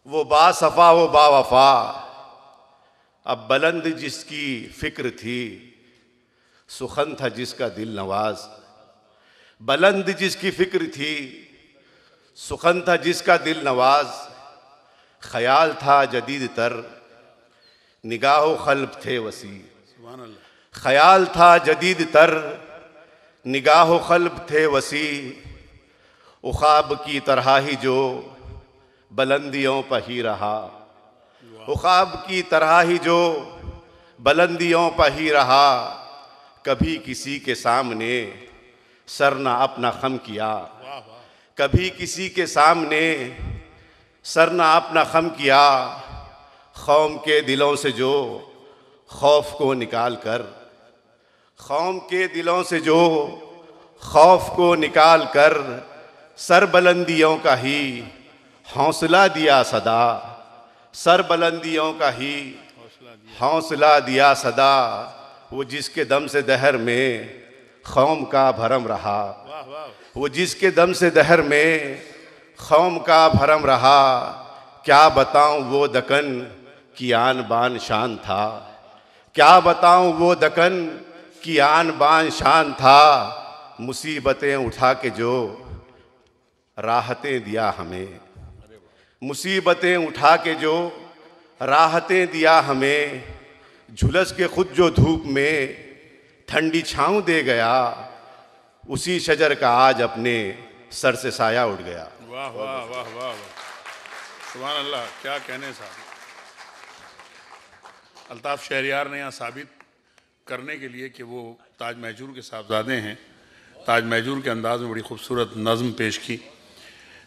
वो बासफा वो बावफा, अब बुलंद जिसकी फिक्र थी, सुखन था जिसका दिल नवाज। बुलंद जिसकी फिक्र थी, सुखन था जिसका दिल नवाज। ख्याल था जदीद तर, निगाहो क़ल्ब थे वसी। ख्याल था जदीद तर, निगाहो क़ल्ब थे वसी। उखाब की तरह ही जो बुलंदियों पर ही रहा। उखाब की तरह ही जो बुलंदियों पर ही रहा। कभी किसी के सामने सर न अपना खम किया। कभी किसी के सामने सर न अपना खम किया। कौम के दिलों से जो खौफ को निकाल कर, कौम के दिलों से जो खौफ को निकाल कर, सर बुलंदियों का ही हौसला दिया सदा। सर बुलंदियों का ही हौसला दिया सदा। वो जिसके दम से दहर में कौम का भरम रहा। वो जिसके दम से दहर में कौम का भरम रहा। क्या बताऊं वो दकन की आन बान शान था। क्या बताऊं वो दकन की आन बान शान था। मुसीबतें उठा के जो राहतें दिया हमें। मुसीबतें उठा के जो राहतें दिया हमें। झुलस के खुद जो धूप में ठंडी छाँव दे गया। उसी शजर का आज अपने सर से साया उड़ गया। वाह वाह वाह वाह, सुभान अल्लाह, क्या कहने साहब। अल्ताफ़ शहरियार ने यहाँ साबित करने के लिए कि वो ताज महजूर के साहबजादे हैं, ताज महजूर के अंदाज़ में बड़ी खूबसूरत नज़्म पेश की।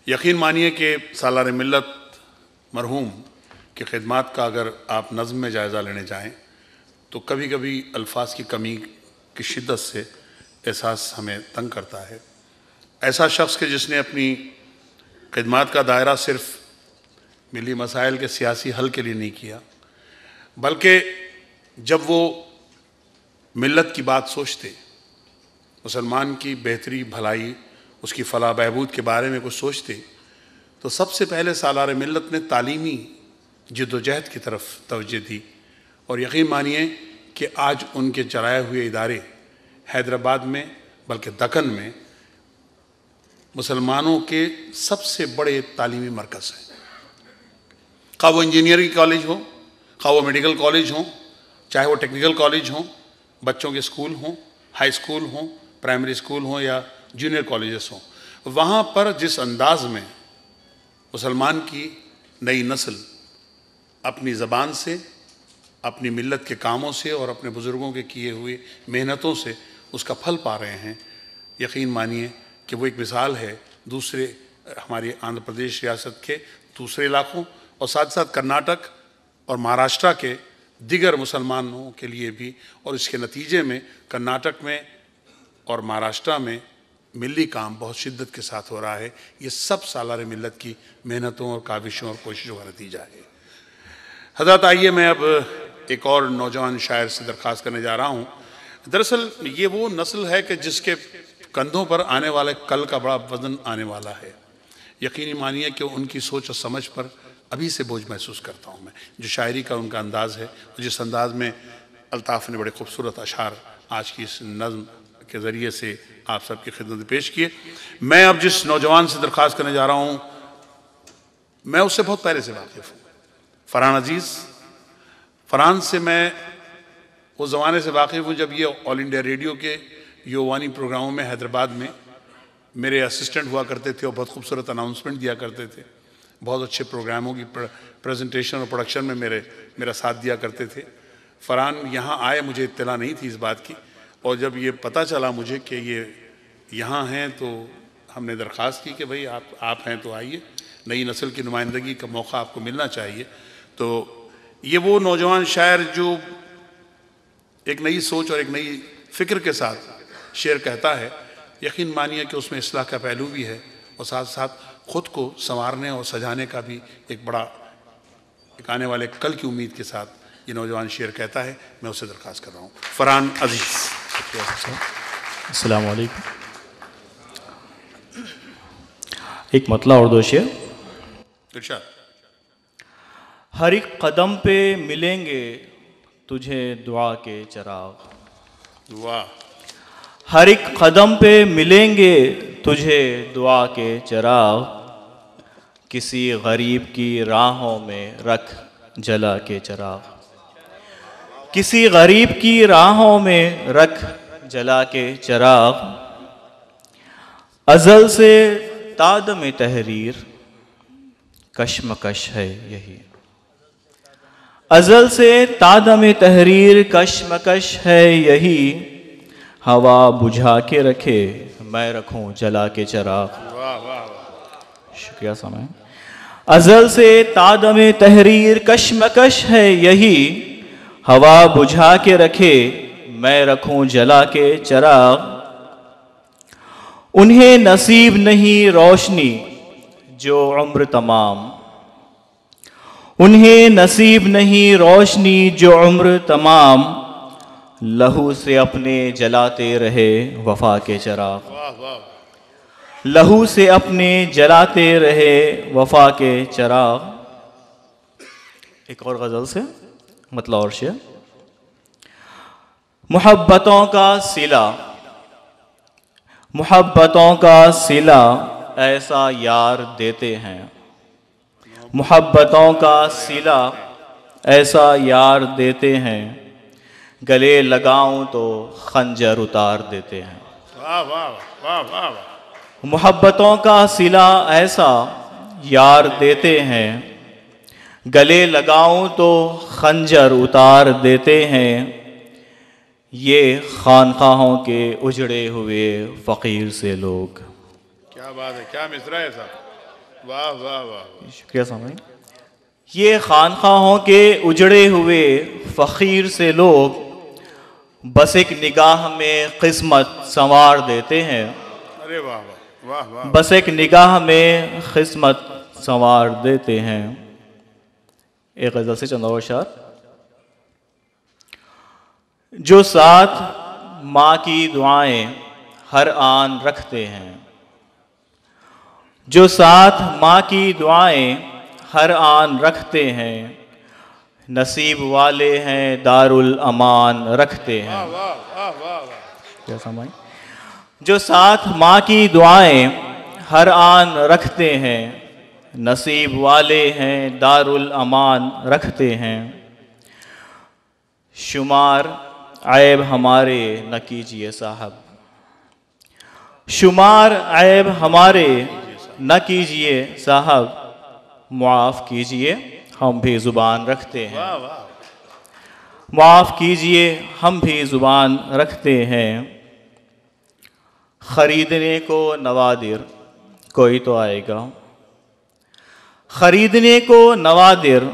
यकीन मानिए कि सालार मिल्लत मरहूम की खिदमात का अगर आप नज़्म में जायज़ा लेने जाएँ तो कभी कभी अल्फाज की कमी की शिद्दत से एहसास हमें तंग करता है। ऐसा शख्स के जिसने अपनी खिदमात का दायरा सिर्फ़ मिली मसाइल के सियासी हल के लिए नहीं किया, बल्कि जब वो मिल्लत की बात सोचते, मुसलमान की बेहतरी भलाई, उसकी फ़लाह बहबूद के बारे में कुछ सोचते, तो सबसे पहले सालार मिल्लत ने तालीमी जद्दोजहद की तरफ तवज्जो दी। और यकीन मानिए कि आज उनके चलाए हुए इदारे हैदराबाद में बल्कि दक्कन में मुसलमानों के सबसे बड़े तालीमी मरकज़ हैं। खा वो इंजीनियरिंग कॉलेज हो, खा वो मेडिकल कॉलेज हो, चाहे वो टेक्निकल कॉलेज हो, बच्चों के स्कूल हों, हाई स्कूल हों, प्राइमरी स्कूल हों या जूनियर कॉलेजेस हों, वहाँ पर जिस अंदाज में मुसलमान की नई नस्ल अपनी ज़बान से, अपनी मिल्लत के कामों से और अपने बुज़ुर्गों के किए हुए मेहनतों से उसका फल पा रहे हैं, यकीन मानिए कि वो एक मिसाल है दूसरे हमारी आंध्र प्रदेश रियासत के दूसरे इलाक़ों और साथ साथ कर्नाटक और महाराष्ट्र के दिगर मुसलमानों के लिए भी। और इसके नतीजे में कर्नाटक में और महाराष्ट्र में मिली काम बहुत शिद्दत के साथ हो रहा है। ये सब सालार मिल्लत की मेहनतों और काविशों और कोशिशों का नतीजा है। हज़रत आइए मैं अब एक और नौजवान शायर से दरख्वास्त करने जा रहा हूँ। दरअसल ये वो नस्ल है कि जिसके कंधों पर आने वाले कल का बड़ा वज़न आने वाला है। यकीनी मानिए कि उनकी सोच और समझ पर अभी से बोझ महसूस करता हूँ मैं। जो शायरी का उनका अंदाज़ है, जिस अंदाज़ में अल्ताफ़ ने बड़े खूबसूरत अशार आज की इस नज़्म के ज़रिए से आप सबकी खिदमत में पेश किए। मैं अब जिस नौजवान से दरख्वास्त करने जा रहा हूँ, मैं उससे बहुत पहले से वाकिफ़ हूँ, फ़रहान अज़ीज़। फ़रहान से मैं उस ज़माने से वाकिफ़ हूँ जब ये ऑल इंडिया रेडियो के योवानी प्रोग्रामों में हैदराबाद में मेरे असिस्टेंट हुआ करते थे और बहुत खूबसूरत अनाउंसमेंट दिया करते थे। बहुत अच्छे प्रोग्रामों की प्रेजेंटेशन और प्रोडक्शन में मेरा साथ दिया करते थे। फ़रहान यहाँ आए, मुझे इत्तला नहीं थी इस बात की, और जब ये पता चला मुझे कि ये यहाँ हैं तो हमने दरख्वास्त की कि भाई आप हैं तो आइए, नई नस्ल की नुमाइंदगी का मौका आपको मिलना चाहिए। तो ये वो नौजवान शायर जो एक नई सोच और एक नई फ़िक्र के साथ शेर कहता है, यकीन मानिए कि उसमें इस्लाह का पहलू भी है और साथ साथ ख़ुद को संवारने और सजाने का भी एक बड़ा, एक आने वाले कल की उम्मीद के साथ ये नौजवान शेर कहता है। मैं उससे दरख्वास्त कर रहा हूँ, फ़रहान अज़ीज़। अस्सलाम वालेकुम। एक मतला और दो शेर। इरशाद। हर एक कदम पे मिलेंगे तुझे दुआ के चिराग। वाह। हर एक कदम पे मिलेंगे तुझे दुआ के चिराग, किसी गरीब की राहों में रख जला के चिराग। किसी गरीब की राहों में रख जला के चिराग, अज़ल से तादम तहरीर कश्मकश है यही। अज़ल से तादम तहरीर कश्मकश है यही, हवा बुझा के रखे मैं रखूं जला के चिराग। वाह वाह। शुक्रिया समय। अज़ल से तादम तहरीर कश्मकश है यही, हवा बुझा के रखे मैं रखूं जला के चिराग। उन्हें नसीब नहीं रोशनी जो उम्र तमाम, उन्हें नसीब नहीं रोशनी जो उम्र तमाम, लहू से अपने जलाते रहे वफा के चिराग। वाह वाह। लहू से अपने जलाते रहे वफा के चिराग। एक और गज़ल से मतलब और शेर। मोहब्बतों का सिला, मोहब्बतों का सिला ऐसा यार देते हैं। मोहब्बतों का सिला ऐसा यार देते हैं, गले लगाऊं तो खंजर उतार देते हैं। वाह वाह वाह वाह वाह। मोहब्बतों का सिला ऐसा यार देते हैं, गले लगाऊं तो खंजर उतार देते हैं। ये खानखाहों के उजड़े हुए फ़कीर से लोग। क्या बात है, क्या मिसरा है साहब। वाह वाह वाह। शुक्रिया सामने। ये खानखाहों के उजड़े हुए फ़कीर से लोग, बस एक निगाह में किस्मत संवार देते हैं। अरे वाह वाह वाह वाह। बस एक निगाह में किस्मत संवार देते हैं। एक गज़ल से चंद और अशार। जो साथ माँ की दुआएं हर आन रखते हैं, जो साथ माँ की दुआएं हर आन रखते हैं, नसीब वाले हैं दारुल अमान रखते हैं। वाह वाह वाह वाह। क्या समाई। जो साथ माँ की दुआएं हर आन रखते हैं, नसीब वाले हैं दारुल अमान रखते हैं। शुमार ऐब हमारे न कीजिए साहब, शुमार ऐब हमारे न कीजिए साहब, मुआफ़ कीजिए हम भी ज़ुबान रखते हैं। वाह वाह। मुआफ़ कीजिए हम भी ज़ुबान रखते हैं। ख़रीदने को नवादिर कोई तो आएगा, ख़रीदने को नवादिर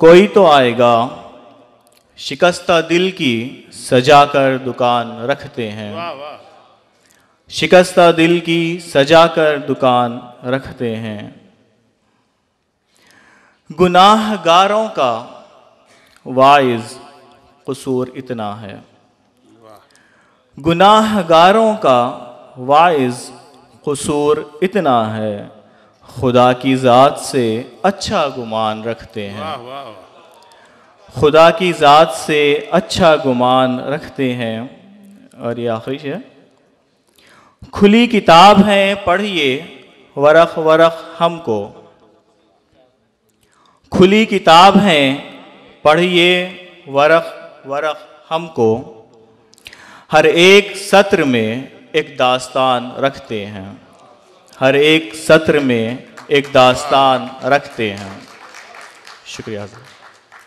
कोई तो आएगा, शिकस्ता दिल की सजा कर दुकान रखते हैं। वाह वाह। शिकस्ता दिल की सजा कर दुकान रखते हैं। गुनाहगारों का वाइज कसूर इतना है, गुनाहगारों का वाइज कसूर इतना है, खुदा की ज़ात से अच्छा गुमान रखते हैं। वाह वाह। खुदा की ज़ात से अच्छा गुमान रखते हैं। और ये आखिरी है। खुली किताब है पढ़िए वरख वरख हमको, खुली किताब है पढ़िए वरख वरख हमको, हर एक सत्र में एक दास्तान रखते हैं, हर एक सत्र में एक दास्तान रखते हैं। शुक्रिया।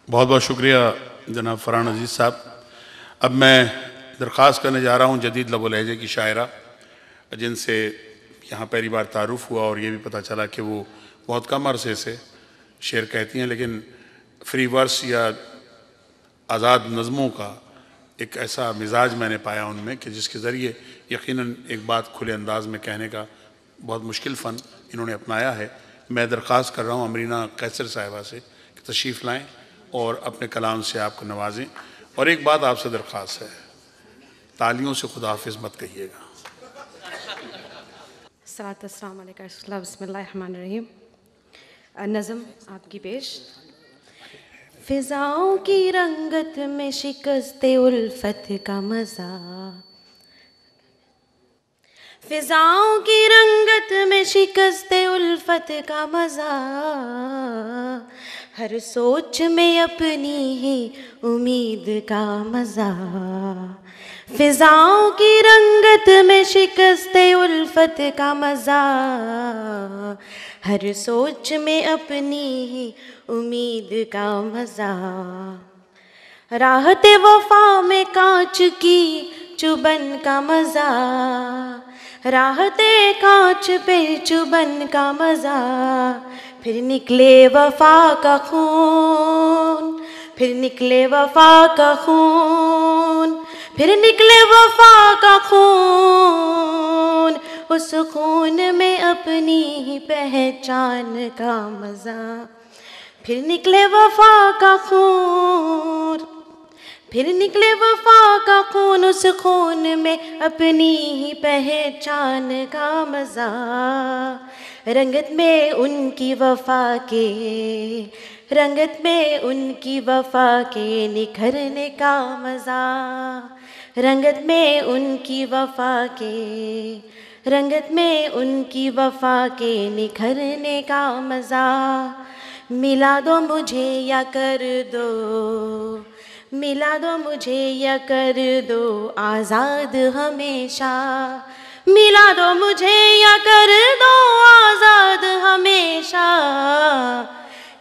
बहुत बहुत शुक्रिया जनाब फरहान अजीज़ साहब। अब मैं दरख्वास्त करने जा रहा हूँ जदीद लबो लहजे की शायरा, जिनसे यहाँ पहली बार तारुफ़ हुआ और ये भी पता चला कि वो बहुत कम अरसे से शेर कहती हैं, लेकिन फ्री वर्स या आज़ाद नज़मों का एक ऐसा मिजाज मैंने पाया उनमें कि जिसके ज़रिए यकीनन एक बात खुले अंदाज में कहने का बहुत मुश्किल फ़न इन्होंने अपनाया है। मैं दरख्वास्त कर रहा हूँ अमरीना कैसर साहिबा से कि तशरीफ़ लाएँ और अपने कलाम से आपको नवाजें। और एक बात आपसे दरख्वास्त है, तालियों से खुदा हाफिज़ मत कहिएगा। अस्सलाम वालेकुम, बिस्मिल्लाहिर्रहमानिर्रहीम। नज़म आपकी पेश। फिजाओं की रंगत में शिकस्ते उल्फत का मज़ा, फिजाओं की रंगत में शिकस्ते उल्फत का मज़ा, हर सोच में अपनी ही उम्मीद का मज़ा। फिजाओं की रंगत में शिकस्ते उल्फत का मज़ा, हर सोच में अपनी ही उम्मीद का मज़ा। राहते वफा में कांच की चुबन का मज़ा, राहते कांच पे चुबन का मज़ा। फिर निकले वफा का खून, फिर निकले वफा का खून, फिर निकले वफा का खून। उस खून में अपनी ही पहचान का मज़ा। फिर निकले वफा का खून, फिर निकले वफा का खून। उस खून में अपनी ही पहचान का मज़ा। रंगत में उनकी वफा के, रंगत में उनकी वफा के निखरने का मज़ा। रंगत में उनकी वफा के, रंगत में उनकी वफा के निखरने का मज़ा। मिला दो मुझे या कर दो, मिला दो मुझे या कर दो आज़ाद हमेशा। मिला दो मुझे या कर दो आज़ाद हमेशा।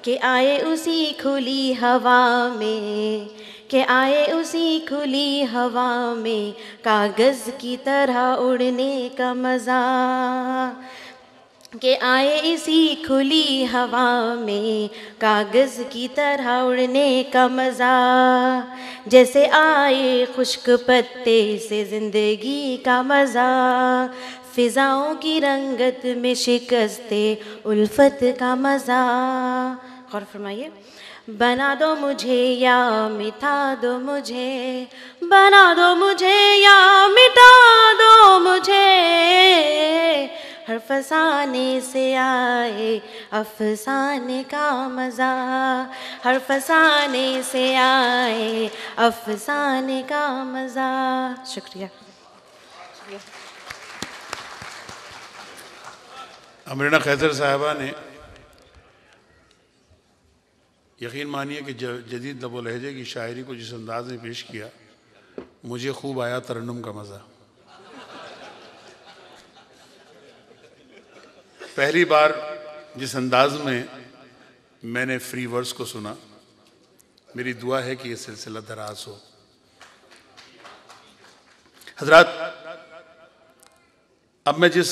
कि आए उसी खुली हवा में, कि आए उसी खुली हवा में कागज़ की तरह उड़ने का मज़ा। कि आए इसी खुली हवा में कागज़ की तरह उड़ने का मज़ा। जैसे आए खुश्क पत्ते से ज़िंदगी का मज़ा। फ़िज़ाओं की रंगत में शिकस्ते उल्फत का मज़ा। गौर फरमाइए। बना दो मुझे या मिटा दो मुझे, बना दो मुझे या मिटा दो मुझे। हर फसाने से आए अफसाने का मज़ा, हर फसाने से आए अफसाने का मज़ा। शुक्रिया। अमरीना खैदर साहिबा ने यकीन मानिए कि जदीद लबो लहजे की शायरी को जिस अंदाज में पेश किया, मुझे खूब आया तरन्नुम का मज़ा। पहली बार जिस अंदाज में मैंने फ्री वर्स को सुना, मेरी दुआ है कि ये सिलसिला दराज हो। हजरात, अब मैं जिस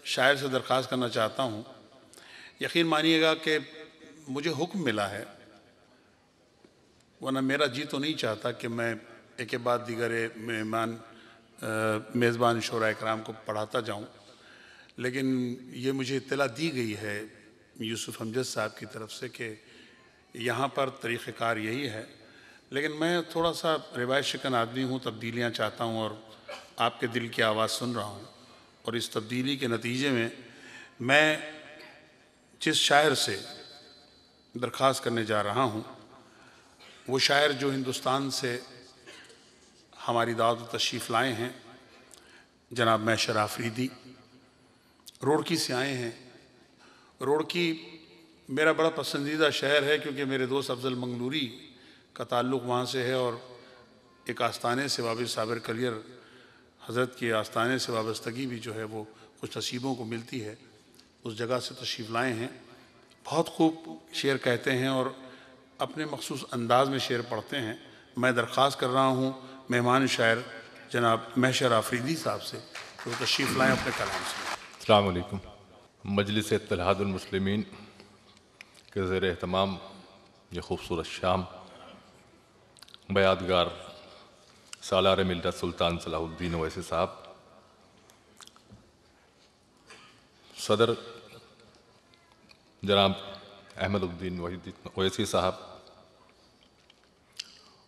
शायर से दरख्वास्त करना चाहता हूँ, यकीन मानिएगा कि मुझे हुक्म मिला है, वरना मेरा जी तो नहीं चाहता कि मैं एक के बाद दीगर मेज़बान शोरा इकराम को पढ़ाता जाऊँ, लेकिन ये मुझे इत्तला दी गई है यूसुफ अमजद साहब की तरफ से कि यहाँ पर तरीक़ेकार यही है। लेकिन मैं थोड़ा सा रिवायत शिकन आदमी हूँ, तब्दीलियाँ चाहता हूँ और आपके दिल की आवाज़ सुन रहा हूँ। और इस तब्दीली के नतीजे में मैं जिस शायर से दरख्वास्त करने जा रहा हूँ, वो शायर जो हिंदुस्तान से हमारी दावत तशरीफ़ लाए हैं, जनाब मैशर आफरीदी, रुड़की से आए हैं। रुड़की मेरा बड़ा पसंदीदा शहर है क्योंकि मेरे दोस्त अफजल मंगलूरी का ताल्लुक़ वहाँ से है और एक आस्थाने से वाबिल साबिर कलियर हज़रत के आस्थाने से वाबस्तगी भी जो है वो कुछ नसीबों को मिलती है। उस जगह से तशरीफ़ लाए हैं। बहुत खूब शेर कहते हैं और अपने मखसूस अंदाज में शेर पढ़ते हैं। मैं दरख्वास्त कर रहा हूँ मेहमान शायर जनाब मैशर आफरीदी साहब से तो तशरीफ़ लाएँ अपने कलाम से। अस्सलाम वालेकुम। मजलिस इत्तेहादुल मुस्लिमीन के ज़ेर एहतमाम ये खूबसूरत शाम बयादगार सालार मिल्लत सुल्तान सलाहुद्दीन ओवैसी साहब, सदर जनाब अहमदुद्दीन ओवैसी साहब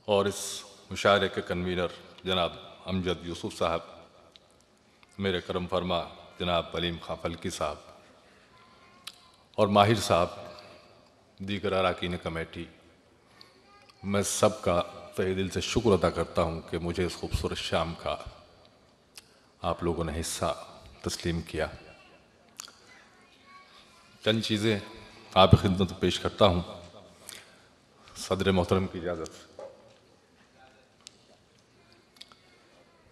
और इस मुशायरे के कन्वीनर जनाब अमजद यूसुफ साहब, मेरे करम फरमा जनाब अलीम खां फल्की साहब और माहिर साहब, दीगर अरकान कमेटी मैं सबका तहे दिल से शुक्र अदा करता हूँ कि मुझे इस खूबसूरत शाम का आप लोगों ने हिस्सा तस्लीम किया। चंद चीज़ें आप खिदमत में पेश करता हूँ सदर मोहतरम की इजाज़त से।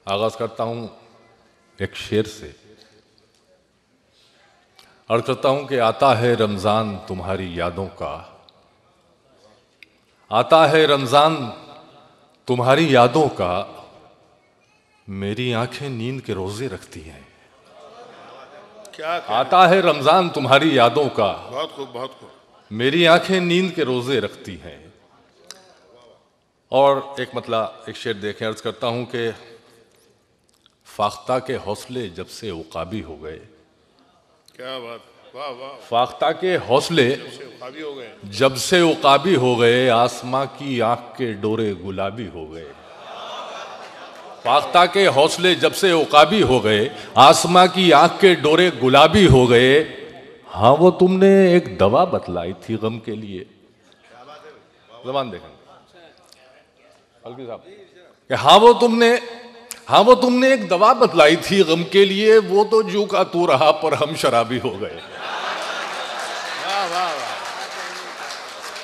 आगाज़ करता हूँ एक शेर से। अर्ज़ करता हूँ कि आता है रमज़ान तुम्हारी यादों का, आता है रमज़ान तुम्हारी यादों का, मेरी आंखें नींद के रोज़े रखती हैं। क्या आता है रमज़ान तुम्हारी यादों का, बहुत खूब, बहुत खूब। मेरी आंखें नींद के रोज़े रखती हैं। और एक मतलब एक शेर देखें। अर्ज़ करता हूँ कि फाख्ता के हौसले जब से उकाबी हो गए, क्या बात, वाह वाह, फाख्ता के हौसले हावी हो गए। जब से उकाबी हो गए, आसमां की आंख के डोरे गुलाबी हो गए। फाख्ता के हौसले जब से उकाबी हो गए, आसमां की आंख के डोरे गुलाबी हो गए। हाँ वो तुमने एक दवा बतलाई थी गम के लिए। जबान देखें हल्की साहब कि हाँ वो तुमने एक दवा बतलाई थी गम के लिए, वो तो जू का तू रहा पर हम शराबी हो गए।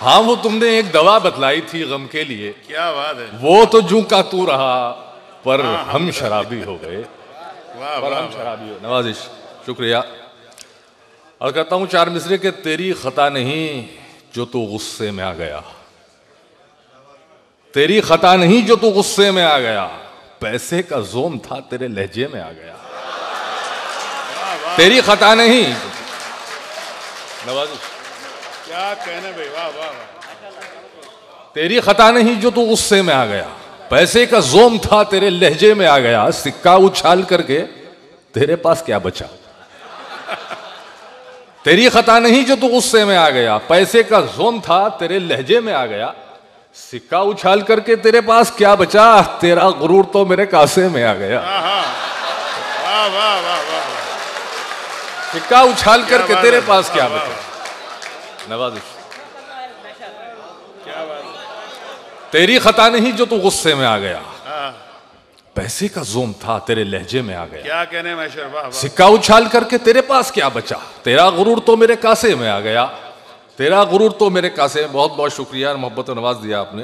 हाँ वो तुमने एक दवा बतलाई थी गम के लिए, क्या बात है, वो तो जू का तू रहा पर हम शराबी हो गए। वाह पर वाह हम शराबी हो। नवाजिश शुक्रिया। और कहता हूँ चार मिसरे के तेरी खता नहीं जो तू गुस्से में आ गया, तेरी खता नहीं जो तू गुस्से में आ गया, पैसे का जोम था तेरे लहजे में आ गया। तेरी खता नहीं। नवाजिश क्या कहने भाई, वाह वाह वाह। तेरी खता नहीं जो तू गुस्से में आ गया, पैसे का जोम था तेरे लहजे में आ गया, सिक्का उछाल करके तेरे पास क्या बचा। तेरी खता नहीं जो तू गुस्से में आ गया, पैसे का जोम था तेरे लहजे में आ गया, सिक्का उछाल करके तेरे पास क्या बचा, तेरा गुरूर तो मेरे कासे में आ गया। वाह वाह वाह वाह, सिक्का उछाल करके तेरे पास क्या बचा। नवाजिश क्या बात, तेरी खता नहीं जो तू गुस्से में आ गया, पैसे का जोम था तेरे लहजे में आ गया, क्या कहने मैशर, वाह वाह। सिक्का उछाल करके तेरे पास क्या बचा, तेरा गुरूर तो मेरे कासे में आ गया, तेरा गुरूर तो मेरे कासे में। बहुत बहुत शुक्रिया और मोहब्बत और नवाज दिया आपने।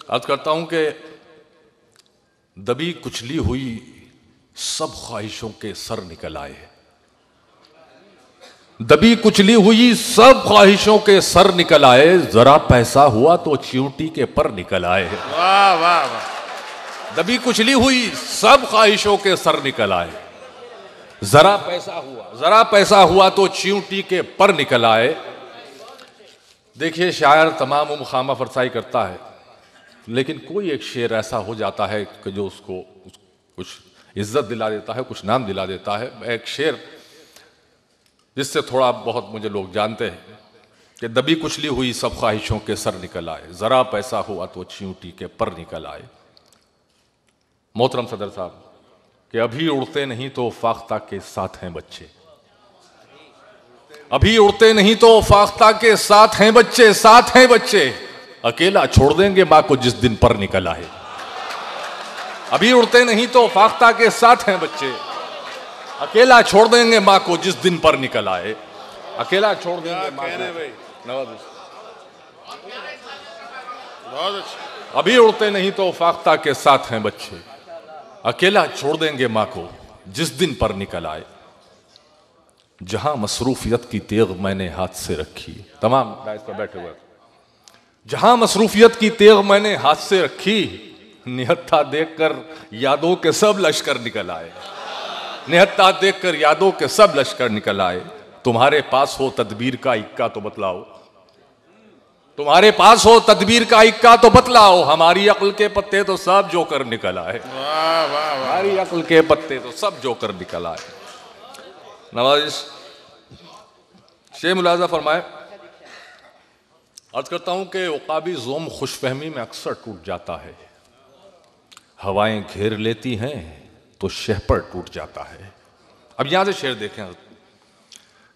अर्ज करता हूं कि दबी कुचली हुई सब ख्वाहिशों के सर निकल आए, दबी कुचली हुई सब ख्वाहिशों के सर निकल आए, जरा पैसा हुआ तो चींटी के पर निकल आए। वाह वाह वाह, दबी कुचली हुई सब ख्वाहिशों के सर निकल आए, जरा पैसा हुआ तो चींटी के पर निकल आए। देखिए शायर तमाम उम्र खामा फरसाई करता है, लेकिन कोई एक शेर ऐसा हो जाता है कि जो उसको कुछ इज्जत दिला देता है, कुछ नाम दिला देता है। एक शेर जिससे थोड़ा बहुत मुझे लोग जानते हैं कि दबी कुचली हुई सब ख्वाहिशों के सर निकल आए, जरा पैसा हुआ तो चींटी के पर निकल आए। मोहतरम सदर साहब कि अभी उड़ते नहीं तो फाख्ता के साथ हैं बच्चे, अभी उड़ते नहीं तो फाख्ता के साथ हैं बच्चे, साथ हैं बच्चे, अकेला छोड़ देंगे मां को जिस दिन पर निकल आए। अभी उड़ते नहीं तो फाख्ता के साथ हैं बच्चे, अकेला छोड़ देंगे मां को जिस दिन पर निकल आए, अकेला छोड़ देंगे मां को। भाई नवाज बहुत अच्छा। अभी उड़ते नहीं तो फाख्ता के साथ हैं बच्चे, अकेला छोड़ देंगे मां को जिस दिन पर निकल आए। जहां मसरूफियत की तेग मैंने हाथ से रखी, तमाम डाइस पर बैठे हुए, जहां मसरूफियत की तेग मैंने हाथ से रखी, निहत्था देखकर यादों के सब लश्कर निकल आए, निहत्था देखकर यादों के सब लश्कर निकल आए। तुम्हारे पास हो तदबीर का इक्का तो बतलाओ, तुम्हारे पास हो तदबीर का इक्का तो बतलाओ, हमारी अक्ल के पत्ते तो सब जोकर निकल आए, वाह वाह वाह, हमारी अक्ल के पत्ते तो सब जोकर निकल आए। नवाजिश शेख मुलाजा फरमाए। अर्ज करता हूं कि उकाबी जोम खुशफहमी में अक्सर टूट जाता है, हवाएं घेर लेती हैं तो शहपर टूट जाता है। अब यहां से शेर देखें,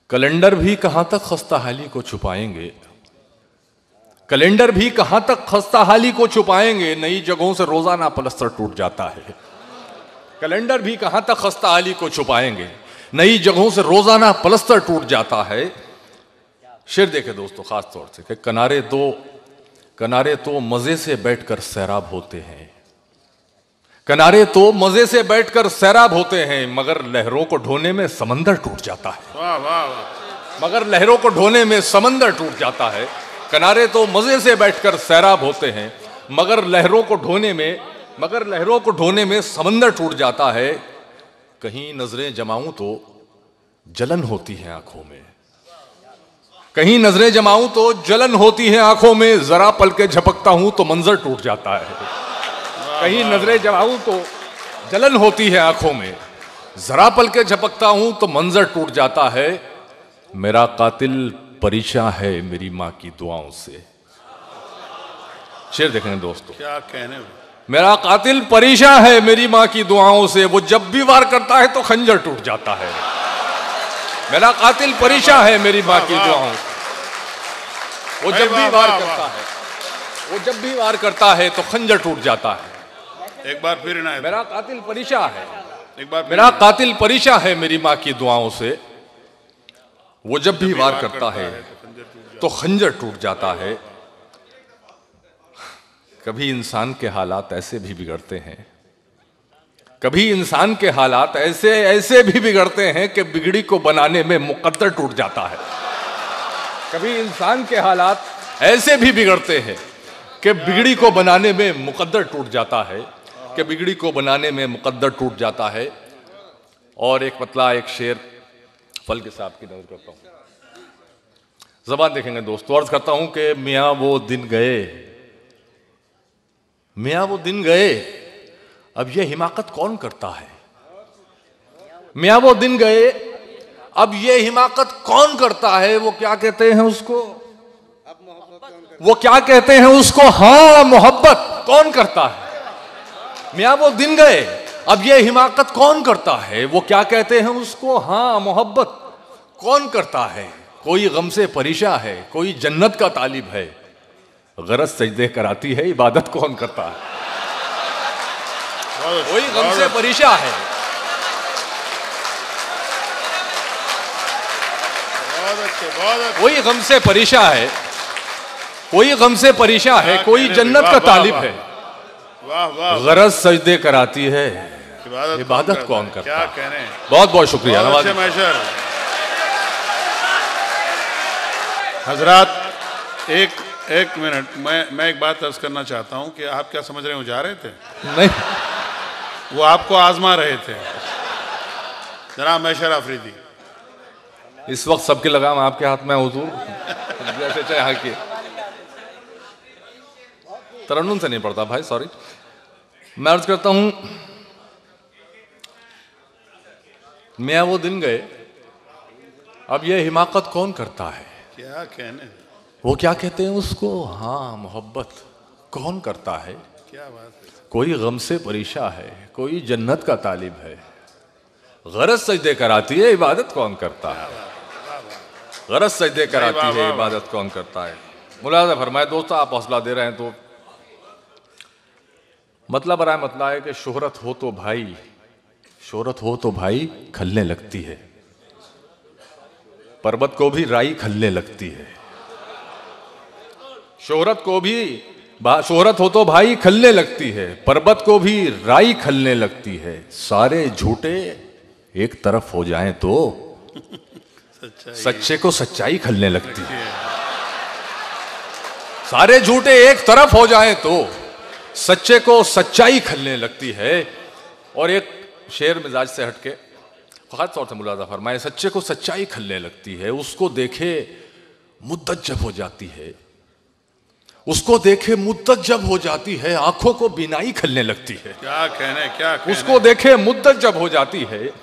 कैलेंडर भी कहां तक खस्ता हाली को छुपाएंगे, कैलेंडर भी कहां तक खस्ताहाली को छुपाएंगे, नई जगहों से रोजाना पलस्तर टूट जाता है। कैलेंडर भी कहां तक खस्ताहाली को छुपाएंगे, नई जगहों से रोजाना पलस्तर टूट जाता है। शेर देखे दोस्तों खास तौर से कि किनारे तो मजे से बैठकर सैराब होते हैं, किनारे तो मजे से बैठकर सैराब होते हैं, मगर लहरों को ढोने में समंदर टूट जाता है। वाह वाह वाह। मगर लहरों को ढोने में समंदर टूट जाता है। किनारे तो मजे से बैठकर सैराब होते हैं, मगर लहरों को ढोने में समंदर टूट जाता है। कहीं नजरें जमाऊं तो जलन होती है आंखों में, कहीं नजरें जमाऊं तो जलन होती है आंखों में, जरा पल के झपकता हूं तो मंजर टूट जाता है। कहीं नजरें जमाऊं तो जलन होती है आंखों में, जरा पल के झपकता हूं तो मंजर टूट जाता है। मेरा कातिल परेशान है मेरी मां की दुआओं से। शेर देखेंगे दोस्तों, क्या कहने। मेरा कातिल परेशान है मेरी मां की दुआओं से, वो जब भी वार करता है तो खंजर टूट जाता है। मेरा कातिल परेशान है मेरी मां की दुआओं से, वो जब भी वार करता है तो खंजर टूट जाता है। एक बार फिर ना, मेरा कातिल परेशान है, एक बार मेरा कातिल परेशान है मेरी मां की दुआओं से, वो जब भी वार करता है तो खंजर टूट जाता है। कभी इंसान के हालात ऐसे भी बिगड़ते हैं, कभी इंसान के हालात ऐसे भी बिगड़ते हैं कि बिगड़ी को बनाने में मुकद्दर टूट जाता है। कभी इंसान के हालात ऐसे भी बिगड़ते हैं कि बिगड़ी को बनाने में मुकद्दर टूट जाता है, कि बिगड़ी को बनाने में मुकद्दर टूट जाता है। और एक पतला एक शेर फल के साहब की नजर करता हूं, जबान देखेंगे दोस्तों। अर्ज करता हूं कि मियां वो दिन गए, मियां वो दिन गए, अब ये हिमाकत कौन करता है। मियां वो दिन गए, अब ये हिमाकत कौन करता है। वो क्या कहते हैं उसको, वो क्या कहते हैं उसको, हाँ मोहब्बत कौन करता है। मियां वो दिन गए, अब ये हिमाकत कौन करता है। वो क्या कहते हैं उसको, हाँ मोहब्बत कौन करता है। कोई गम से परेशान है, कोई जन्नत का तालिब है, गरज सजदे कराती है, इबादत कौन करता है। कोई गम से परेशान है, कोई गम से परेशान है, कोई गम से परेशान है, कोई जन्नत का तालिब है, गरज सजदे कराती है, इबादत कौन करता है। क्या कहने। बहुत बहुत शुक्रिया नवाज। हजरात एक मिनट, मैं एक बात अर्ज करना चाहता हूं कि आप क्या समझ रहे हो, जा रहे थे नहीं, वो आपको आजमा रहे थे। जनाब मैशर आफरीदी, इस वक्त सबके लगाम आपके हाथ में हुजूर, जैसे चाहे की तरन्नुम से नहीं पड़ता भाई, सॉरी। मैं अर्ज करता हूं, मियां वो दिन गए, अब ये हिमाकत कौन करता है। क्या कहने। वो क्या कहते हैं उसको, हाँ मोहब्बत कौन करता है। क्या बात है। कोई गम से परेशान है, कोई जन्नत का तालिब है, गरज सजदे कराती है, इबादत कौन करता है। गरज सजदे कराती है, इबादत कौन करता है। मुलाज़ा फरमाए दोस्तों, आप हौसला दे रहे हैं तो मतलब बराए मतलब है कि शोहरत हो तो भाई खलने लगती है, पर्वत को भी राई खलने लगती है। शोहरत हो तो भाई खलने लगती है, पर्वत को भी राई खलने लगती है। सारे झूठे एक तरफ हो जाएं तो सच्चे को सच्चाई खलने लगती है। सारे झूठे एक तरफ हो जाएं तो सच्चे को सच्चाई खलने लगती है। और एक शेर मिजाज से हटके खास तौर से मुलाजा फरमाए, सच्चे को सच्चाई खलने लगती है, उसको देखे मुद्दत जब हो जाती है, उसको देखे मुद्दत जब हो जाती है, आंखों को बिनाई खलने लगती है। क्या कहने। उसको देखे मुद्दत जब हो जाती है,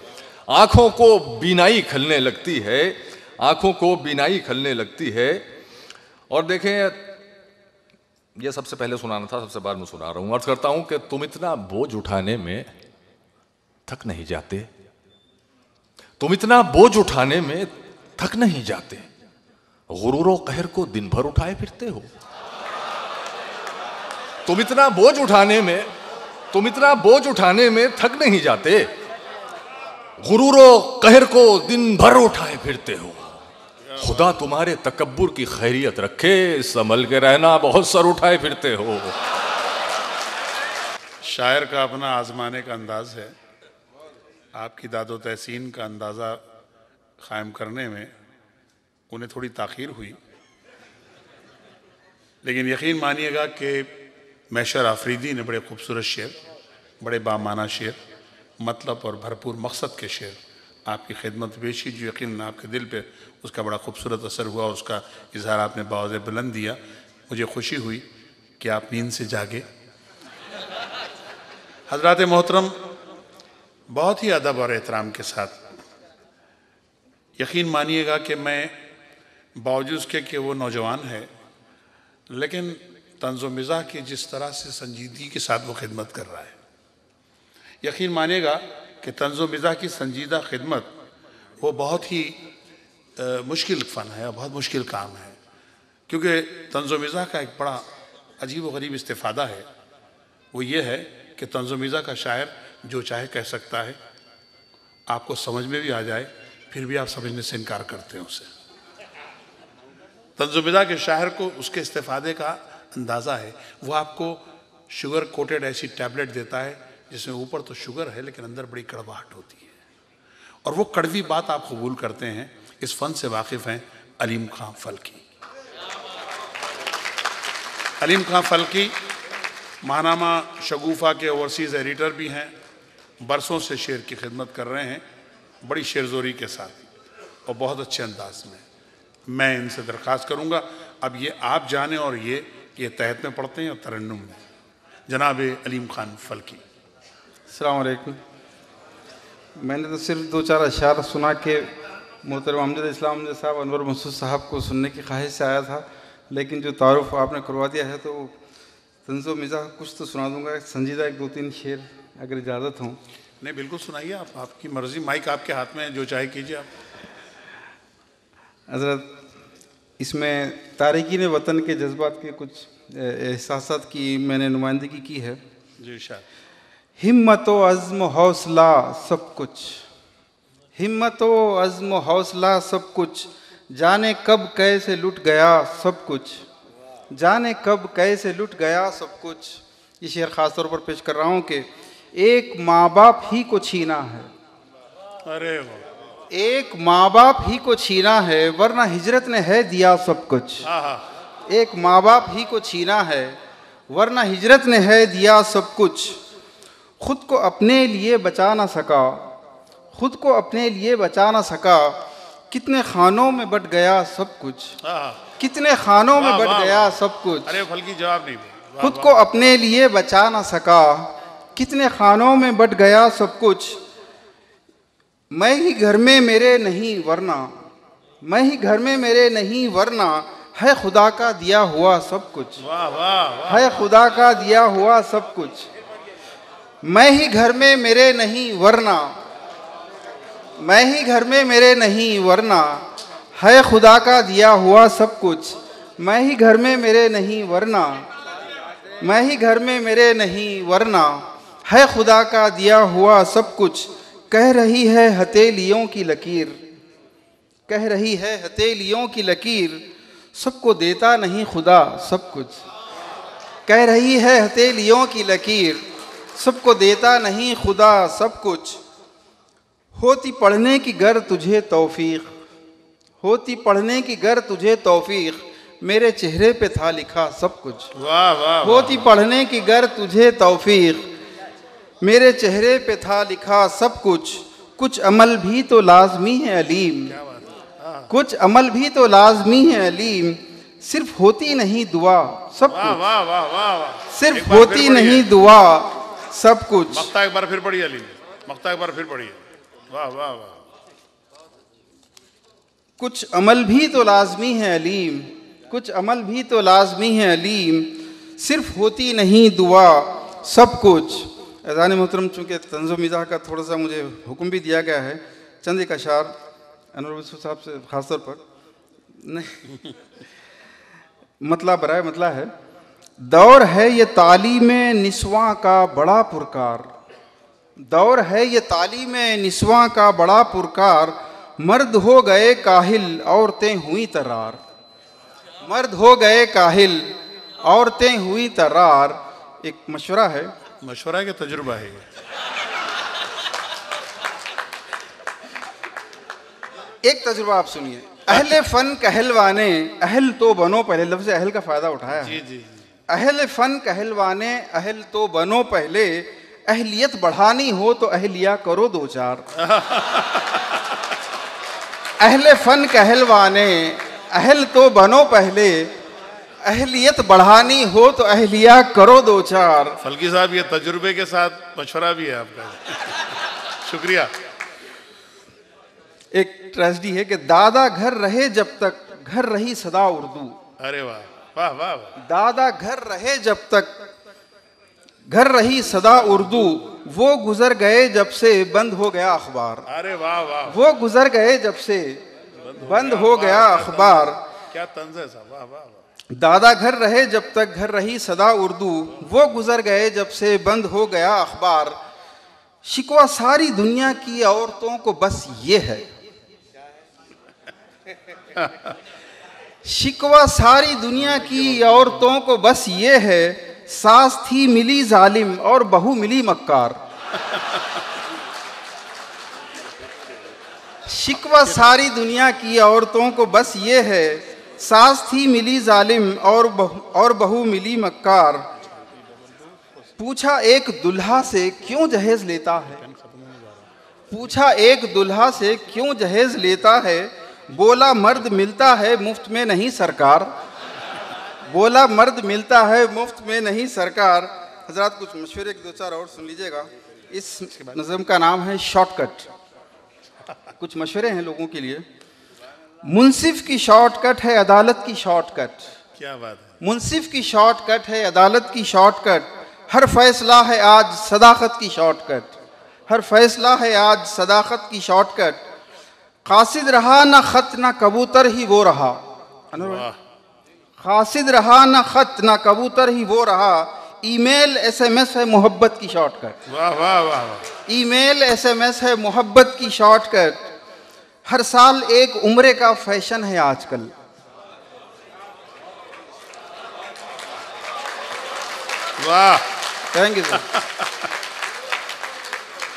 आंखों को बिनाई खलने लगती है, आंखों को बिनाई खलने लगती है। और देखें, ये सबसे पहले सुनाना था, सबसे बाद में सुना रहा हूं। अर्ज करता हूं कि तुम इतना बोझ उठाने में थक नहीं जाते, तुम इतना बोझ उठाने में थक नहीं जाते, गुरूर और कहर को दिन भर उठाए फिरते हो। तुम इतना बोझ उठाने में थक नहीं जाते। गुरूरो कहर को दिन भर उठाए फिरते हो। खुदा तुम्हारे तकब्बुर की खैरियत रखे, संभल के रहना, बहुत सर उठाए फिरते हो। शायर का अपना आजमाने का अंदाज है। आपकी दादो तहसीन का अंदाज़ा कायम करने में उन्हें थोड़ी ताख़ीर हुई, लेकिन यकीन मानिएगा कि मैशर आफरीदी ने बड़े खूबसूरत शेर, बड़े बामाना शेर, मतलब और भरपूर मकसद के शेर आपकी खिदमत पेश की, जो यकीन आपके दिल पे उसका बड़ा खूबसूरत असर हुआ। उसका इजहार आपने बावज़ बुलंद दिया। मुझे खुशी हुई कि आप नींद से जागे। हज़रात मोहतरम, बहुत ही अदब और एहतराम के साथ यकीन मानिएगा कि मैं बावजूद के कि वो नौजवान है, लेकिन तंज़ो मिज़ाह की जिस तरह से संजीदगी के साथ वो खिदमत कर रहा है, यकीन मानिएगा कि तंज़ो मिज़ाह की संजीदा खिदमत वो बहुत ही मुश्किल फ़न है, बहुत मुश्किल काम है। क्योंकि तंज़ो मिज़ाह का एक बड़ा अजीब व गरीब इस्तिफ़ादा है। वो ये है कि तंज़ो मिज़ाह का शायर जो चाहे कह सकता है, आपको समझ में भी आ जाए, फिर भी आप समझने से इनकार करते हैं उसे। तंज़ो मिज़ाह के शायर को उसके इस्तिफ़ादे का अंदाज़ा है। वो आपको शुगर कोटेड ऐसी टैबलेट देता है जिसमें ऊपर तो शुगर है लेकिन अंदर बड़ी कड़वाहट होती है, और वो कड़वी बात आप कबूल करते हैं। इस फ़न से वाकिफ़ हैं अलीम खां फल्की। अलीम खां फल्की माहनामा शगुफ़ा के ओवरसीज़ एडिटर भी हैं। बरसों से शेर की खिदमत कर रहे हैं, बड़ी शेरज़ोरी के साथ और बहुत अच्छे अंदाज में। मैं इनसे दरख्वास्त करूँगा, अब ये आप जाने और ये तहत में पढ़ते हैं और तरन्नुम में। जनाब अलीम खान फल्की। अस्सलाम वालेकुम। मैंने तो सिर्फ 2-4 अशार सुना के मोहतरम अमजद इस्लाम अमजद साहब, अनवर मसूद साहब को सुनने की ख्वाहिश से आया था, लेकिन जो तारुफ आपने करवा दिया है तो तंज़ो मिज़ाह कुछ तो सुना दूंगा। संजीदा 1-2-3 शेर अगर इजाज़त हो। नहीं, बिल्कुल सुनाइए, आप, आपकी मर्ज़ी, माइक आपके हाथ में है, जो चाहे कीजिए आप। हज़रत, इसमें तारिकीन वतन के जज्बात के कुछ एहसासात की मैंने नुमाइंदगी की है। जी शायद। हिम्मत व अज़्म हौसला सब कुछ, हिम्मत व अज़्म हौसला सब कुछ, जाने कब कैसे लुट गया सब कुछ, जाने कब कैसे लुट गया सब कुछ। ये शेर ख़ास तौर पर पेश कर रहा हूँ कि एक माँ बाप ही को छीना है, अरे वाह, एक माँ बाप ही को छीना है, वरना हिजरत ने है दिया सब कुछ। एक माँ बाप ही को छीना है, वरना हिजरत ने है दिया सब कुछ। खुद को अपने लिए बचा ना सका, खुद को अपने लिए बचा ना सका, कितने खानों में बट गया सब कुछ, कितने खानों में बट गया सब कुछ। अरे फल्की जवाब नहीं। खुद को अपने लिए बचा ना सका, कितने खानों में बट गया सब कुछ। मैं ही घर में मेरे नहीं वरना, मैं ही घर में मेरे नहीं वरना, है खुदा का दिया हुआ सब कुछ। वाह वाह वाह। है खुदा का दिया हुआ सब कुछ। मैं ही घर में मेरे नहीं वरना, मैं ही घर में मेरे नहीं वरना, है खुदा का दिया हुआ सब कुछ। मैं ही घर में मेरे नहीं वरना, मैं ही घर में मेरे नहीं वरना, है खुदा का दिया हुआ सब कुछ। कह रही है हथेलियों की लकीर, कह रही है हथेलियों की लकीर, सबको देता नहीं खुदा सब कुछ। कह रही है हथेलियों की लकीर, सबको देता नहीं खुदा सब कुछ। होती पढ़ने की गर तुझे तौफीक, होती पढ़ने की गर तुझे तौफीक, मेरे चेहरे पे था लिखा सब कुछ। वाह वाह। होती पढ़ने की गर तुझे तौफीक, मेरे चेहरे पे था लिखा सब कुछ। कुछ अमल भी तो लाजमी है अलीम, कुछ अमल भी तो लाजमी है अलीम, सिर्फ होती नहीं दुआ सब कुछ। वाह वाह वाह। सिर्फ होती नहीं दुआ सब कुछ। मक्ता एक बार फिर पढ़िए अली, मक्ता एक बार फिर पढ़िए। वाह वाह वाह। कुछ अमल भी तो लाजमी है अलीम, कुछ अमल भी तो लाजमी है अलीम, सिर्फ होती नहीं दुआ सब कुछ। अज़ान मोहतरम, चूँकि तंज़ो मिज़ाह का थोड़ा सा मुझे हुक्म भी दिया गया है, चंद एक अशार अनवर मसूद साहब से ख़ास तौर पर नहीं मतला बराए मतला है। दौर है ये तालीम निस्वां का बड़ा पुरकार, दौर है ये तालीम निस्वां का बड़ा पुरकार, मर्द हो गए काहिल औरतें हुई तर्रार, मर्द हो गए काहिल औरतें हुई तर्रार। एक मशवरा है, मशवरा के तजुर्बा है ये। एक तजुर्बा आप सुनिए। अहले फन कहलवाने, अहल तो बनो, पहले लफ्ज़ अहल का फ़ायदा उठाया है। जी। अहल फन कहलवाने, अहल तो बनो पहले, अहलियत बढ़ानी हो तो अहलिया करो दो चार। अहले फन कहलवाने, अहल तो बनो पहले, अहलियत बढ़ानी हो तो अहलिया करो दो चार। फल्की साहब ये तजुर्बे के साथ मशवरा भी है आपका। शुक्रिया। एक ट्रेजेडी है कि दादा घर रहे जब तक, घर रही सदा उर्दू। अरे वाह वाह वाह वाह। दादा घर रहे जब तक, घर रही सदा उर्दू, वो गुजर गए जब से बंद हो गया अखबार। अरे वाह वाह। वो गुजर गए जब से बंद हो गया अखबार। क्या तंज है साहब, वाह वाह वाह। दादा घर रहे जब तक, घर रही सदा उर्दू, वो गुजर गए जब से बंद हो गया अखबार। शिकवा सारी दुनिया की औरतों को बस ये है, शिकवा सारी दुनिया की औरतों को बस ये है, सास थी मिली जालिम और बहू मिली मक्कार। शिकवा सारी दुनिया की औरतों को बस ये है, सास थी मिली जालिम और बहू मिली मक्कार। पूछा एक दुल्हा से क्यों जहेज लेता है, पूछा एक दुल्हा से क्यों जहेज लेता है, बोला मर्द मिलता है मुफ्त में नहीं सरकार, बोला मर्द मिलता है मुफ्त में नहीं सरकार। हजरात कुछ मशवरे दो चार और सुन लीजिएगा। इस नज़म का नाम है शॉर्टकट। कुछ मशवरे हैं लोगों के लिए। मुंसिफ की शॉर्टकट है अदालत की शॉर्टकट, क्या बात है। मुंसिफ की शॉर्टकट है अदालत की शॉर्टकट, हर फैसला है आज सदाकत की शॉर्टकट, हर फैसला है आज सदाकत की शॉर्टकट। कासिद रहा ना खत ना कबूतर ही वो रहा, कासिद रहा ना खत ना कबूतर ही वो रहा, ईमेल SMS है मोहब्बत की शॉर्टकट। वाह वाह वाह वाह। ईमेल SMS है मोहब्बत की शॉर्टकट। हर साल एक उम्रे का फैशन है आजकल, वाह थैंक यू सर।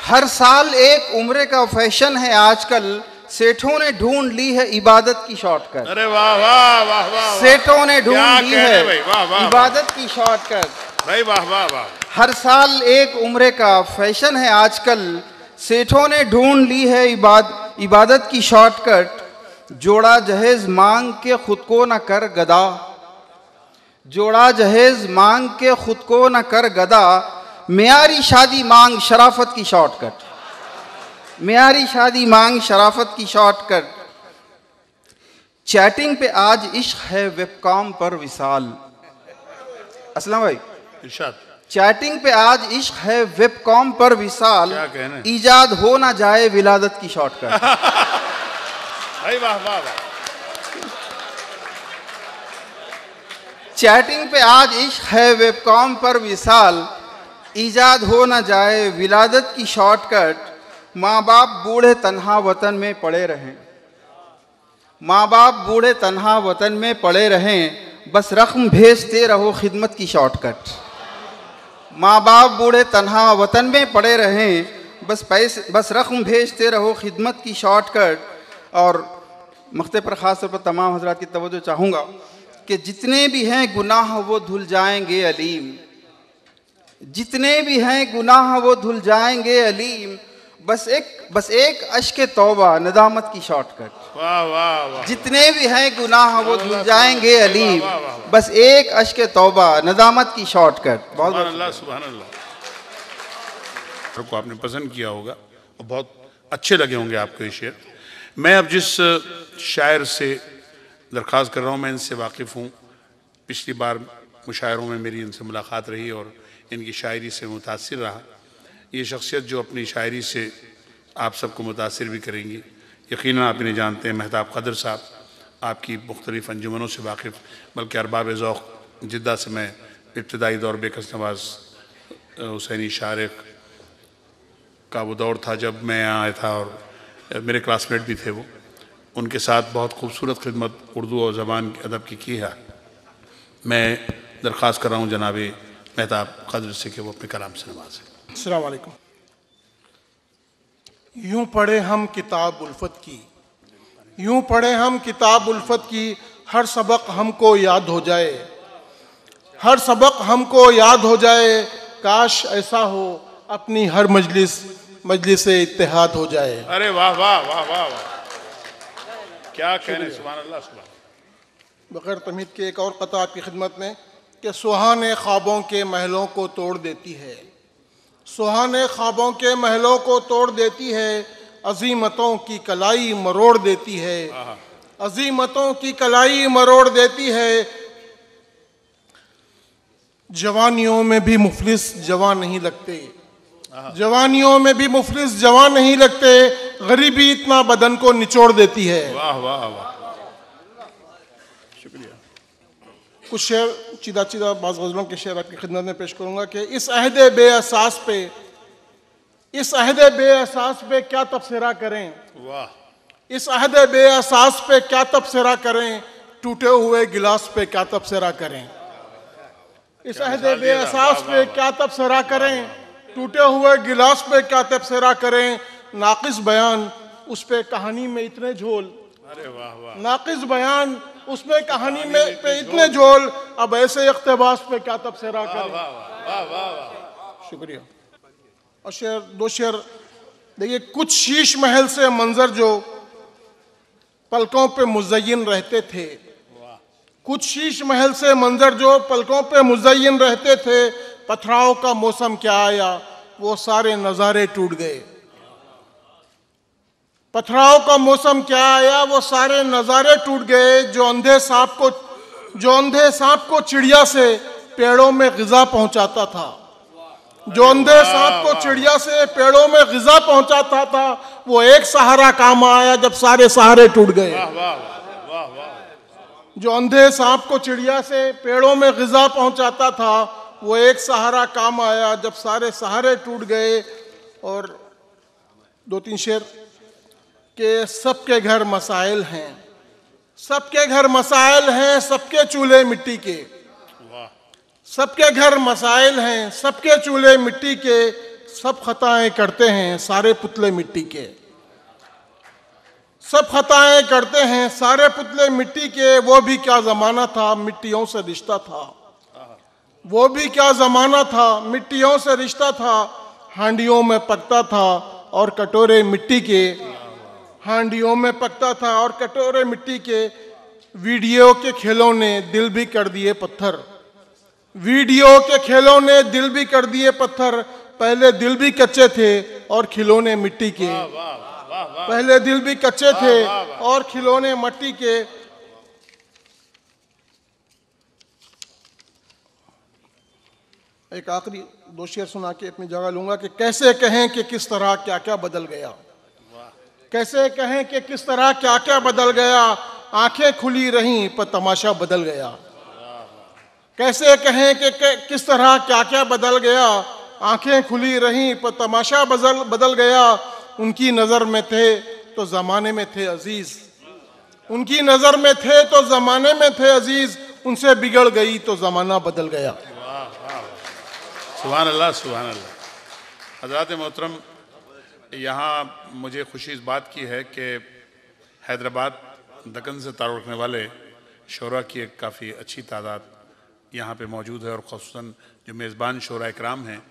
हर साल एक उम्रे का फैशन है आजकल, सेठों ने ढूंढ ली है इबादत की शॉर्टकट। अरे वाह वाह वाह वाह। सेठों ने ढूंढ क्या ली कह रहे है भाई, वाह वाह इबादत की शॉर्टकट। भाई वाह वाह वाह। हर साल एक उम्रे का फैशन है आजकल, सेठों ने ढूंढ ली है इबादत की शॉर्टकट। जोड़ा जहेज मांग के खुद को न कर गदा, जोड़ा जहेज मांग के खुद को न कर गदा, मेयारी शादी मांग शराफत की शॉर्टकट, मेयारी शादी मांग शराफत की शॉर्टकट। चैटिंग पे आज इश्क है वेबकॉम पर विसाल। असलम भाई, इरशाद। चैटिंग पे आज इश्क है वेबकॉम पर विसाल, क्या कहने। ईजाद हो ना जाए विलादत की शॉर्टकट। भाई वाह वाह वाह। चैटिंग पे आज इश्क है वेबकॉम पर विसाल, ईजाद हो ना जाए विलादत की शॉर्टकट। माँ बाप बूढ़े तन्हा वतन में पड़े रहें, माँ बाप बूढ़े तन्हा वतन में पड़े रहें, बस रकम भेजते रहो खिदमत की शॉर्टकट। माँ बाप बूढ़े तन्हा वतन में पड़े रहें, बस रकम भेजते रहो खिदमत की शॉर्टकट। और मख्ते पर ख़ास तौर पर तमाम हजरात की तवज्जो चाहूँगा कि जितने भी हैं गुनाह वो धुल जाएंगे अलीम, जितने भी हैं गुनाह वो धुल जाएंगे अलीम, बस एक अश्क तौबा नदामत की शॉर्टकट। वाह वाह वाह। जितने भी हैं गुनाह वो धुल जाएंगे अलीम, बस एक अश्क तौबा नदामत की शॉर्टकट। बहुत सुभान अल्लाह सुभान अल्लाह। को आपने पसंद किया होगा और बहुत अच्छे लगे होंगे आपको ये शेर। मैं अब जिस शायर से दरख्वास्त कर रहा हूँ, मैं इनसे वाकिफ़ हूँ। पिछली बार मुशायरों में मेरी इनसे मुलाकात रही और इनकी शायरी से मुतासिर रहा। ये शख्सियत जो अपनी शायरी से आप सबको मुतासिर भी करेंगी, यकीनन आप इन्हें जानते हैं। महताब क़दर साहब आपकी मुख्तलिफ़ अंजुमनों से वाकिफ़, बल्कि अरबाब ज़ौक़ जिद्दा से मैं इब्तदाई दौर बेकस नवाज हुसैनी शारिक का वो दौर था जब मैं यहाँ आया था और मेरे क्लासमेट भी थे वो, उनके साथ बहुत खूबसूरत खिदमत उर्दू और ज़बान अदब की है। मैं दरख्वास्त कर रहा हूँ जनाब मेहताब क़द्र से कि वो अपने कलाम से नवाजें। अस्सलाम वालेकुम। यूं पढ़े हम किताब उल्फत की, यूं पढ़े हम किताब उल्फत की, हर सबक हमको याद हो जाए, हर सबक हमको याद हो जाए, काश ऐसा हो अपनी हर मजलिस इत्तेहाद हो जाए। अरे वाह वाह वाह वाह वाह, क्या कहने, सुभान अल्लाह सुभान। बगैर तमीद के एक और कता आपकी खिदमत में कि सुहाने ख्वाबों के महलों को तोड़ देती है, सुहाने ख्वाबों के महलों को तोड़ देती है, अजीमतों की कलाई मरोड़ देती है, अजीमतों की कलाई मरोड़ देती है। जवानियों में भी मुफलिस जवान नहीं लगते, जवानियों में भी मुफलिस जवान नहीं लगते, गरीबी इतना बदन को निचोड़ देती है। वाह वाह वाह, शुक्रिया। कुछ शेर चीदा चीदा बाज़ गज़लों के शेर आपकी खिदमत में पेश करूंगा कि इस अहदे बेअसास पे, इस अहदे बेअसास पे क्या तबसरा करें, वाह, इस अहदे बेअसास पे क्या तबसरा करें, टूटे हुए गिलास पे क्या तबसरा करें, इस अहदे बेअसास पे क्या तबसरा करें, टूटे हुए गिलास पे क्या तबसरा करें, नाकिस बयान उस पे कहानी में इतने झोल, अरे वाह वाह, नाकिस बयान उसमें कहानी में पे इतने झोल, अब ऐसे इख्तिबास पे क्या तबसरा करें। वाह वाह वाह, शुक्रिया। और शेर, दो शेर देखिए। कुछ शीश महल से मंजर जो पलकों पे मुज़य्यन रहते थे, कुछ शीश महल से मंजर जो पलकों पे मुज़य्यन रहते थे, पथराव का मौसम क्या आया वो सारे नज़ारे टूट गए, पथराव का मौसम क्या आया वो सारे नज़ारे टूट गए। जो अंधे सांप को चिड़िया से पेड़ों में ग़िज़ा पहुंचाता था, जो अंधे सांप को चिड़िया से पेड़ों में ग़िज़ा पहुंचाता था, वो एक सहारा काम आया जब सारे सहारे टूट गए। जो अंधे सांप को चिड़िया से पेड़ों में ग़िज़ा पहुंचाता था, वो एक सहारा काम आया जब सारे सहारे टूट गए। और दो तीन शेर कि सबके घर मसाइल हैं, सबके घर मसाइल हैं, सबके चूल्हे मिट्टी के, सबके घर मसाइल हैं, सबके चूल्हे मिट्टी के, सब खताएं करते हैं सारे पुतले मिट्टी के, सब खताएं करते हैं सारे पुतले मिट्टी के। वो भी क्या ज़माना था मिट्टियों से रिश्ता था, वो भी क्या ज़माना था मिट्टियों से रिश्ता था, हांडियों में पकता था और कटोरे मिट्टी के, हांडियों में पकता था और कटोरे मिट्टी के। वीडियो के खेलों ने दिल भी कर दिए पत्थर, वीडियो के खेलों ने दिल भी कर दिए पत्थर, पहले दिल भी कच्चे थे और खिलौने मिट्टी के, पहले दिल भी कच्चे थे और खिलौने मिट्टी के। एक आखिरी दो शेर सुना के अपनी जगह लूंगा कि कैसे कहें कि किस तरह क्या क्या बदल गया, कैसे कहें कि किस तरह क्या क्या बदल गया, आंखें खुली रहीं पर तमाशा बदल गया, कैसे कहें कि किस तरह क्या क्या बदल गया, आंखें खुली रहीं पर तमाशा बदल गया। उनकी नज़र में थे तो ज़माने में थे अजीज़, उनकी नज़र में थे तो ज़माने में थे अजीज़, उनसे बिगड़ गई तो ज़माना बदल गया। सुभान अल्लाह सुभान अल्लाह। हज़रात मोहतरम, यहाँ मुझे खुशी इस बात की है कि हैदराबाद दक्कन से ताल्लुक़ रखने वाले शोरा की एक काफ़ी अच्छी तादाद यहाँ पे मौजूद है, और ख़ुसूसन जो मेज़बान शोरा इकराम हैं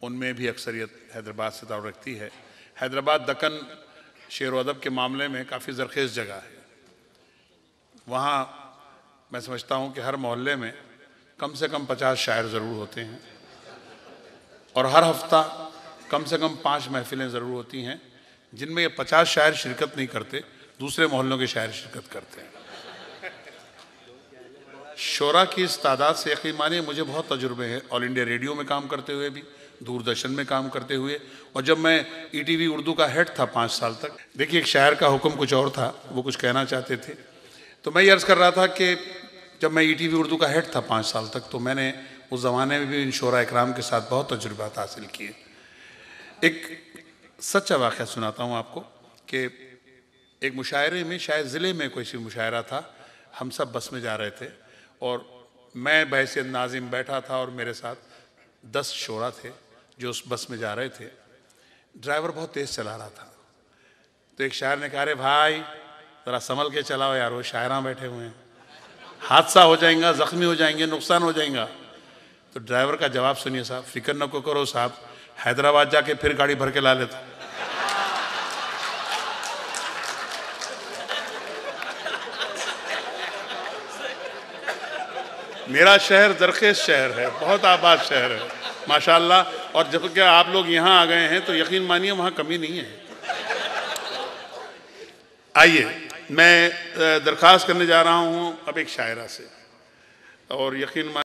उनमें भी अक्सरियत हैदराबाद से ताल्लुक़ रखती है। हैदराबाद दक्कन शेर व अदब के मामले में काफ़ी ज़रख़ेज़ जगह है। वहाँ मैं समझता हूँ कि हर मोहल्ले में कम से कम 50 शायर ज़रूर होते हैं, और हर हफ्ता कम से कम 5 महफिलें ज़रूर होती हैं जिनमें ये 50 शायर शिरकत नहीं करते, दूसरे मोहल्लों के शायर शिरकत करते हैं। शोरा की इस तादाद से यकीन मानिए मुझे बहुत तजुर्बे हैं, ऑल इंडिया रेडियो में काम करते हुए भी, दूरदर्शन में काम करते हुए, और जब मैं ETV उर्दू का हेड था 5 साल तक। देखिए, एक शायर का हुक्म कुछ और था, वो कुछ कहना चाहते थे, तो मैं ये अर्ज़ कर रहा था कि जब मैं ETV उर्दू का हेड था 5 साल तक, तो मैंने उस ज़माने में भी इन शोरा इकराम के साथ बहुत तजुर्बात हासिल किए। एक सच्चा वाक़या सुनाता हूँ आपको कि एक मुशायरे में, शायद ज़िले में कोई सी मुशायरा था, हम सब बस में जा रहे थे और मैं बहैसियत नाज़िम बैठा था और मेरे साथ 10 शोरा थे जो उस बस में जा रहे थे। ड्राइवर बहुत तेज़ चला रहा था, तो एक शायर ने कहा, अरे भाई ज़रा संभल के चलाओ यार, वो शायरां बैठे हुए हैं, हादसा हो जाएगा, ज़ख्मी हो जाएंगे, नुकसान हो जाएगा। तो ड्राइवर का जवाब सुनिए साहब, फिक्र न को करो साहब, हैदराबाद जाके फिर गाड़ी भर के ला लेता। मेरा शहर दरखेज शहर है, बहुत आबाद शहर है माशाअल्लाह, और जब कि आप लोग यहाँ आ गए हैं तो यकीन मानिए वहाँ कमी नहीं है। आइए, मैं दरख्वास्त करने जा रहा हूँ अब एक शायरा से, और यकीन